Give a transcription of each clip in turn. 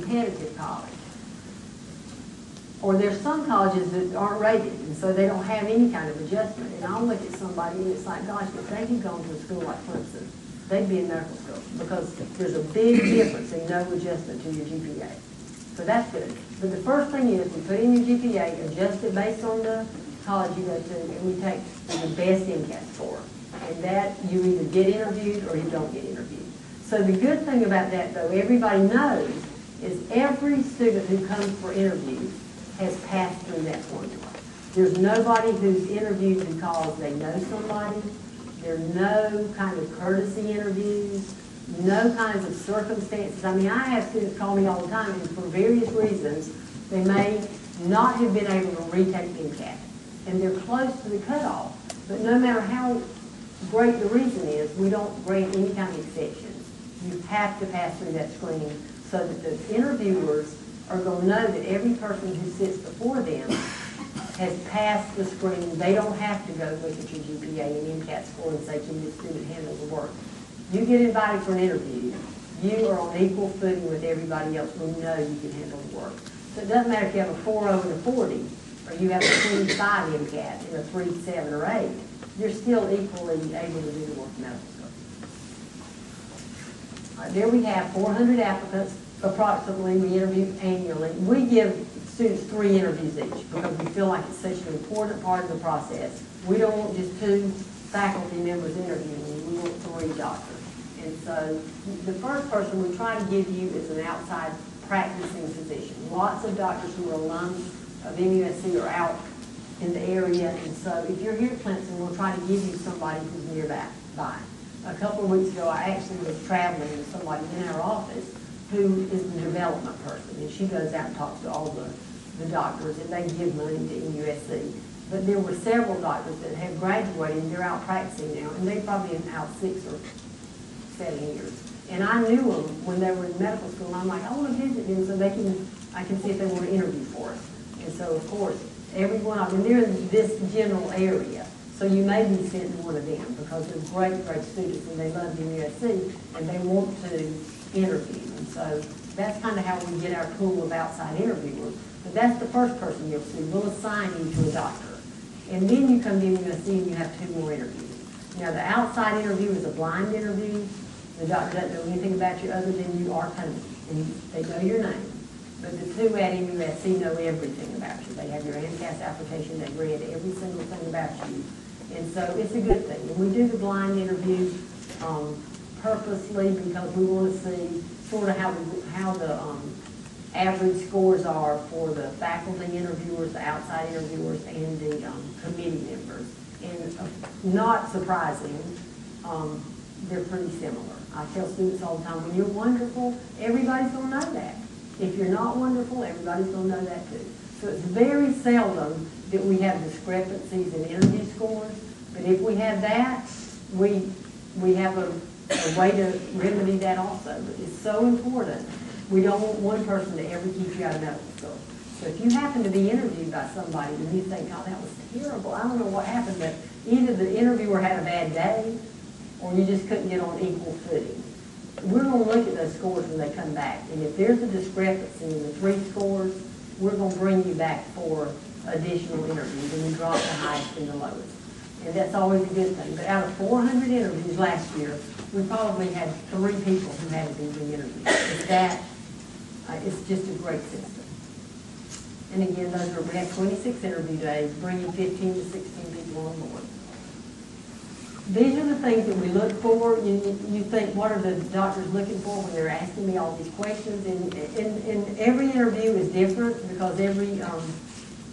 competitive college. Or there's some colleges that aren't rated, and so they don't have any kind of adjustment. And I'll look at somebody and it's like, gosh, if they had gone to a school like Clemson, they'd be in medical school, because there's a big difference in no adjustment to your GPA. So that's good. But the first thing is we put in your GPA, adjust it based on the college you go to, and we take the best MCAT score. And that you either get interviewed or you don't get interviewed. So the good thing about that, though, everybody knows, is every student who comes for interviews has passed through that formula. There's nobody who's interviewed because they know somebody. There are no kind of courtesy interviews, no kinds of circumstances. I mean, I have students call me all the time, and for various reasons, they may not have been able to retake MCAT, and they're close to the cutoff. But no matter how great the reason is, we don't grant any kind of exceptions. You have to pass through that screening so that the interviewers are going to know that every person who sits before them has passed the screening. They don't have to go look at your GPA and MCAT score and say, can this student handle the work? You get invited for an interview, you are on equal footing with everybody else who know you can handle the work. So it doesn't matter if you have a 4.0 and a 40, or you have a 25 MCAT and a 3.7 or 8, you're still equally able to do the work in medical school. There we have 400 applicants, approximately, we interview annually. We give students 3 interviews each because we feel like it's such an important part of the process. We don't want just 2 faculty members interviewing, we want 3 doctors. And so the first person we try to give you is an outside practicing physician. Lots of doctors who are alums of MUSC are out in the area, and so if you're here at Clemson, we'll try to give you somebody who's nearby. A couple of weeks ago, I actually was traveling with somebody in our office who is the development person, and she goes out and talks to all the doctors, and they give money to MUSC. But there were several doctors that have graduated, and they're out practicing now, and they've probably been out 6 or 7 years. And I knew them when they were in medical school, and I'm like, I want to visit them so I can see if they want to interview for us. And so, of course, every one of them, they're in this general area. So you may be sent to one of them because they're great, great students and they love MUSC and they want to interview. And so that's kind of how we get our pool of outside interviewers. But that's the first person you'll see. We'll assign you to a doctor. And then you come to MUSC and you have 2 more interviews. Now the outside interview is a blind interview. The doctor doesn't know anything about you other than you are coming. And they know your name. But the 2 at MUSC know everything about you. They have your AMCAS application. They've read every single thing about you. And so it's a good thing. And we do the blind interviews purposely because we want to see sort of how the average scores are for the faculty interviewers, the outside interviewers, and the committee members. And not surprising, they're pretty similar. I tell students all the time, when you're wonderful, everybody's going to know that. If you're not wonderful, everybody's going to know that too. So it's very seldom that we have discrepancies in interview scores, but if we have that, we have a way to remedy that also. But it's so important. We don't want one person to ever keep you out of medical school. So if you happen to be interviewed by somebody and you think, oh, that was terrible, I don't know what happened, but either the interviewer had a bad day or you just couldn't get on equal footing. We're going to look at those scores when they come back. And if there's a discrepancy in the 3 scores, we're going to bring you back for additional interviews, and we drop the highest and the lowest. And that's always a good thing. But out of 400 interviews last year, we probably had 3 people who hadn't been re-interviewed. It's just a great system. And again, we have 26 interview days, bringing 15 to 16 people on board. These are the things that we look for. You think, what are the doctors looking for when they're asking me all these questions? And every interview is different because every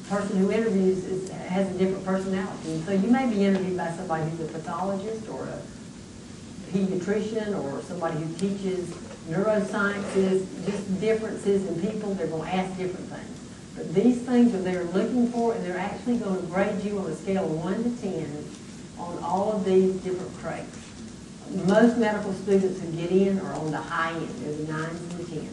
person who interviews has a different personality. And so you may be interviewed by somebody who's a pathologist or a pediatrician or somebody who teaches neurosciences, just differences in people. They're going to ask different things. But these things are they're looking for, and they're actually going to grade you on a scale of 1 to 10 on all of these different traits. Most medical students who get in are on the high end. They're the 9s and the 10s.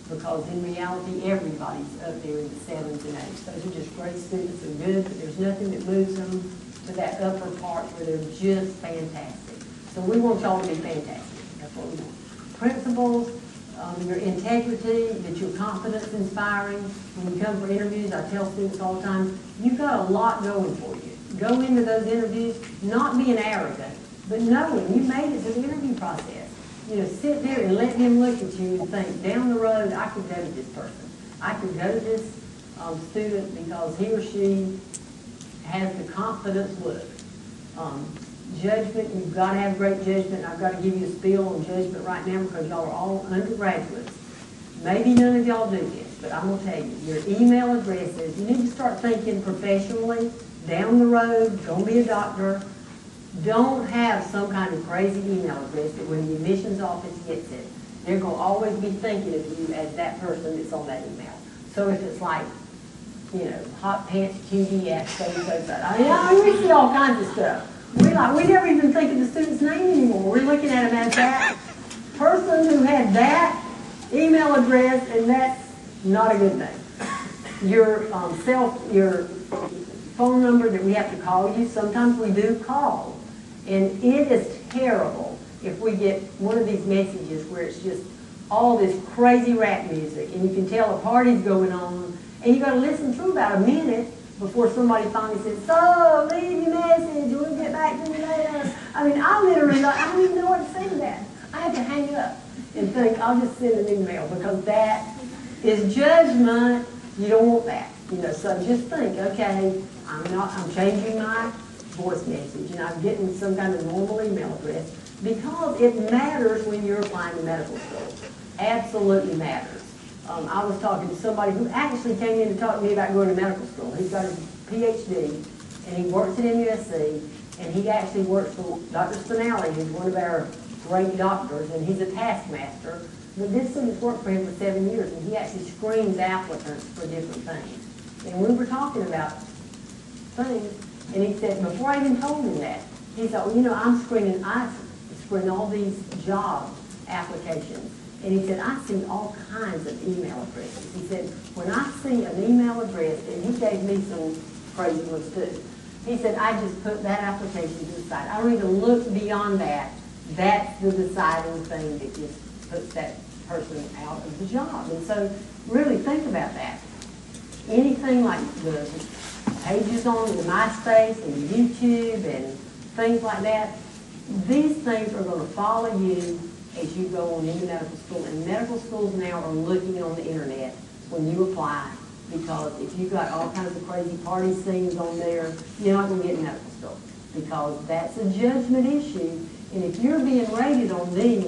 Because in reality, everybody's up there in the 7s and 8s. Those are just great students and good, but there's nothing that moves them to that upper part where they're just fantastic. So we want y'all to be fantastic. That's what we want. Principals, your integrity, that your confidence inspiring. When you come for interviews, I tell students all the time, you've got a lot going for you. Go into those interviews not being arrogant, but knowing you made it to the interview process. You know, sit there and let him look at you and think, down the road, I could go to this person. I could go to this student because he or she has the confidence look. Judgment, you've got to have great judgment. I've got to give you a spiel on judgment right now because y'all are all undergraduates. Maybe none of y'all do this, but I'm going to tell you, your email addresses, you need to start thinking professionally, down the road, don't be a doctor. Don't have some kind of crazy email address that when the admissions office gets it, they're going to always be thinking of you as that person that's on that email. So if it's like, you know, hot pants TV at so. I mean, we see all kinds of stuff. We never even think of the student's name anymore. We're looking at him as that person who had that email address, and that's not a good thing. Your your phone number that we have to call you, sometimes we do call. And it is terrible if we get one of these messages where it's just all this crazy rap music, and you can tell a party's going on, and you got to listen through about a minute before somebody finally says, so, leave your message, we'll get back to you later. I mean, I literally, I don't even know what to say to that. I have to hang up and think, I'll just send an email, because that is judgment. You don't want that. You know, so just think, okay, I'm changing my voice message, and I'm getting some kind of normal email address, because it matters when you're applying to medical school. Absolutely matters. I was talking to somebody who actually came in to talk to me about going to medical school. He's got his PhD, and he works at MUSC, and he actually works for Dr. Spinelli, who's one of our great doctors, and he's a taskmaster. But this student's worked for him for 7 years, and he actually screens applicants for different things. And we were talking about things, and he said, before I even told him that, he said, well, you know, I screen all these job applications. And he said, I see all kinds of email addresses. He said, when I see an email address, and he gave me some crazy ones too, he said, I just put that application to the side. I don't even look beyond that. That's the deciding thing that just puts that person out of the job. And so really think about that. Anything like the pages on the MySpace and YouTube and things like that, these things are going to follow you as you go on into medical school. And medical schools now are looking on the internet when you apply, because if you've got all kinds of crazy party scenes on there, you're not going to get in medical school, because that's a judgment issue. And if you're being rated on these,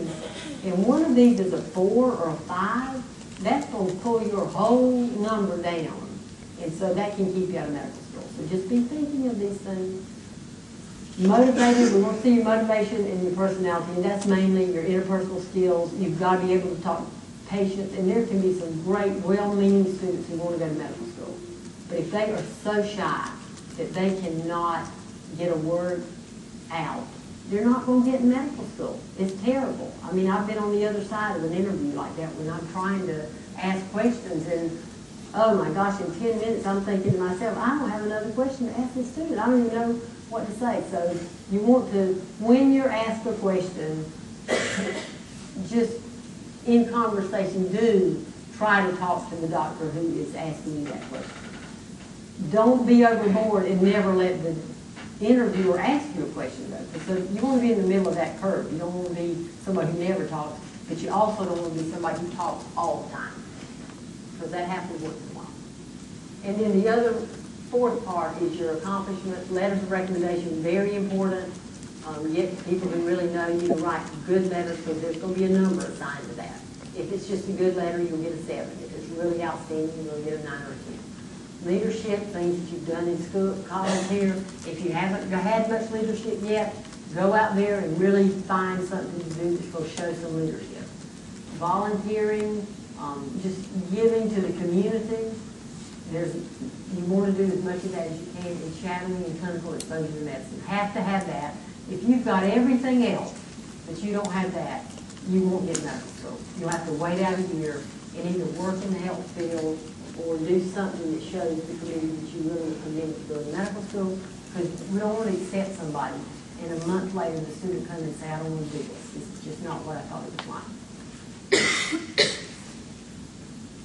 and one of these is a 4 or a 5, that's going to pull your whole number down. And so that can keep you out of medical school. So just be thinking of these things. Motivated, we want to see your motivation and your personality, and that's mainly your interpersonal skills. You've got to be able to talk to patients, and there can be some great, well-meaning students who want to go to medical school. But if they are so shy that they cannot get a word out, they're not going to get in medical school. It's terrible. I mean, I've been on the other side of an interview like that when I'm trying to ask questions, and oh my gosh, in 10 minutes I'm thinking to myself, I don't have another question to ask this student. I don't even know what to say. So you want to, when you're asked a question, just in conversation, do try to talk to the doctor who is asking you that question. Don't be overboard and never let the interviewer ask you a question, though. So you want to be in the middle of that curve. You don't want to be somebody who never talks, but you also don't want to be somebody who talks all the time, because that happens once in a while. And then the other fourth part is your accomplishments. Letters of recommendation, very important. Get people who really know you to write good letters, because there's going to be a number assigned to that. If it's just a good letter, you'll get a 7. If it's really outstanding, you'll get a 9 or a 10. Leadership, things that you've done in school, college here. If you haven't had much leadership yet, go out there and really find something to do that's going to show some leadership. Volunteering, just giving to the community. You want to do as much of that as you can, in shadowing and clinical exposure to medicine. Have to have that. If you've got everything else, but you don't have that, you won't get medical school. You'll have to wait out a year and either work in the health field or do something that shows the community that you really are committed to going to medical school, because we don't want to accept somebody and a month later the student comes and say, I don't want to do this. This is just not what I thought it was like.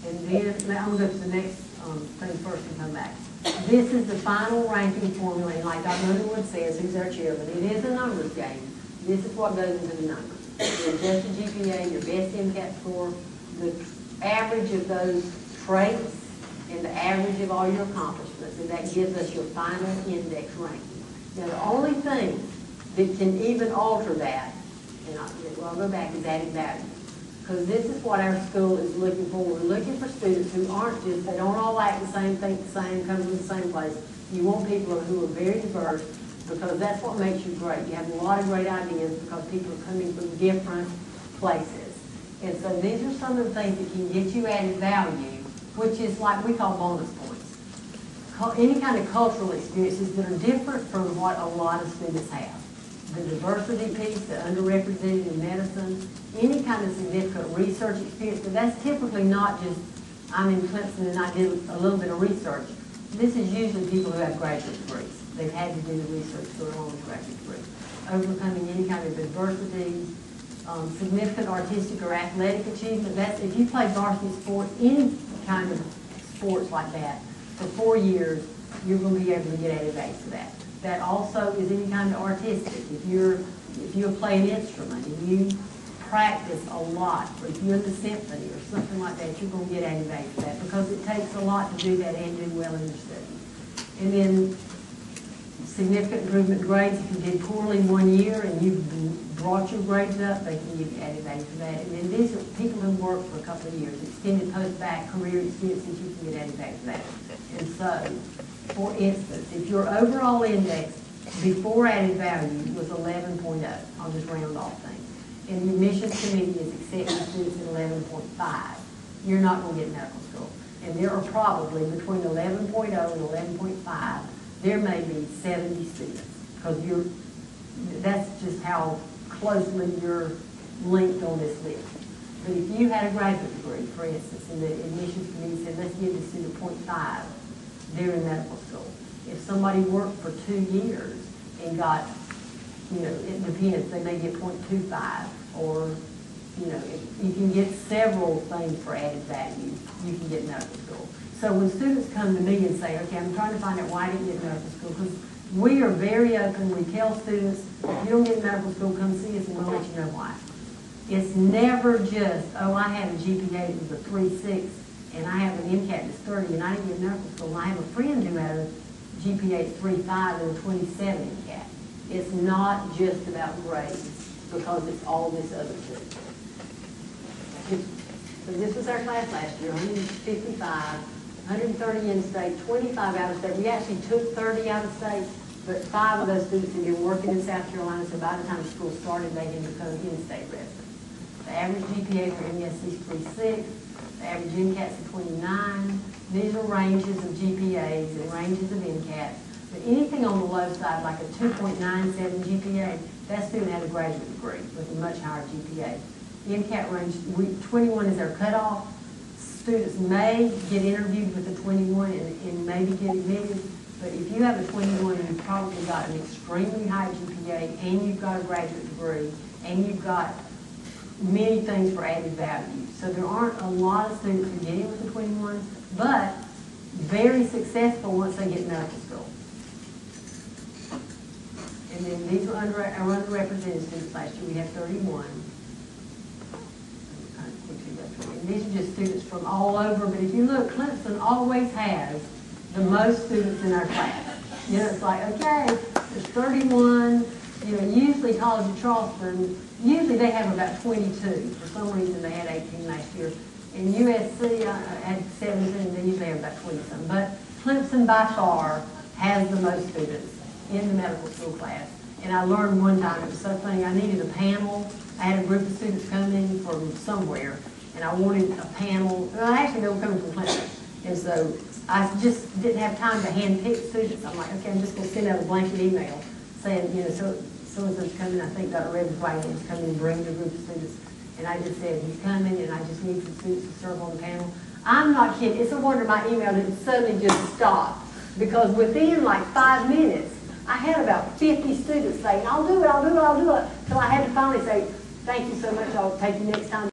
And then, I'm going to go to the next thing first and come back. This is the final ranking formula, and like Dr. Underwood says, who's our chairman, it is a numbers game. This is what goes into the numbers. Your adjusted GPA, your best MCAT score, the average of those traits, and the average of all your accomplishments, and that gives us your final index ranking. Now, the only thing that can even alter that, and I'll go back, is added value. Because this is what our school is looking for. We're looking for students who aren't just, they don't all act the same, think the same, come from the same place. You want people who are very diverse, because that's what makes you great. You have a lot of great ideas because people are coming from different places. And so these are some of the things that can get you added value, which is like we call bonus points. Any kind of cultural experiences that are different from what a lot of students have. The diversity piece, the underrepresented in medicine, any kind of significant research experience, but that's typically not just, I'm in Clemson and I did a little bit of research. This is usually people who have graduate degrees. They've had to do the research to go along with graduate degrees. Overcoming any kind of adversity, significant artistic or athletic achievement. That's, if you play varsity sports, any kind of sports like that, for 4 years, you're going to be able to get added value for that. That also is any kind of artistic. If you play an instrument and you practice a lot, or if you're in the symphony or something like that, you're going to get added value for that because it takes a lot to do that and do well in your study. And then significant improvement grades. If you did poorly 1 year and you've brought your grades up, they can give you added value for that. And then these are people who work for a couple of years, extended post-bac career experiences, you can get added value for that. And so, for instance, if your overall index before added value was 11.0, I'll just round off things, and the admissions committee is accepting students at 11.5, you're not going to get medical school. And there are probably between 11.0 and 11.5, there may be 70 students, because that's just how closely you're linked on this list. But if you had a graduate degree, for instance, and the admissions committee said, let's give the student 0.5, they're in medical school. If somebody worked for 2 years and got, it depends, they may get 0.25, or, you can get several things for added value. You can get medical school. So when students come to me and say, okay, I'm trying to find out why I didn't get medical school, because we are very open. We tell students, if you don't get medical school, come see us and we'll let you know why. It's never just, oh, I had a GPA that was a 3.6 and I have an MCAT that's 30 and I didn't get medical school. I have a friend who had a GPA at 3.5 and a 27 MCAT. It's not just about grades because it's all this other stuff. So this was our class last year, 155, 130 in-state, 25 out-of-state. We actually took 30 out-of-state, but 5 of those students had been working in South Carolina, so by the time school started, they had become in-state residents. The average GPA for MSC is 3.6, the average MCAT's at 29. These are ranges of GPAs and ranges of MCATs. But anything on the low side, like a 2.97 GPA, that student had a graduate degree with a much higher GPA. The MCAT range, 21 is our cutoff. Students may get interviewed with a 21 and maybe get admitted, but if you have a 21, you've probably got an extremely high GPA and you've got a graduate degree and you've got many things for added value. So there aren't a lot of students who get in with the 21s, but very successful once they get medical school. And then these are our underrepresented students last year. We had 31. And these are just students from all over, but if you look, Clemson always has the most students in our class. It's like, okay, there's 31, usually College of Charleston, usually they have about 22. For some reason, they had 18 last year. And USC had 17, they usually have about 20-some. But Clemson, by far, has the most students in the medical school class. And I learned one time, it was so funny, I needed a panel. I had a group of students coming from somewhere, and I wanted a panel. Well, actually, they were coming from Clemson. And so I just didn't have time to hand-pick students. I'm like, okay, I'm just going to send out a blanket email saying, so-and-so's coming. I think Dr. Red White was coming and bring a group of students. And I just said, he's coming, and I just need some students to serve on the panel. I'm not kidding. It's a wonder my email didn't suddenly just stop. Because within like 5 minutes, I had about 50 students saying, I'll do it, I'll do it, I'll do it. So I had to finally say, thank you so much, I'll take you next time.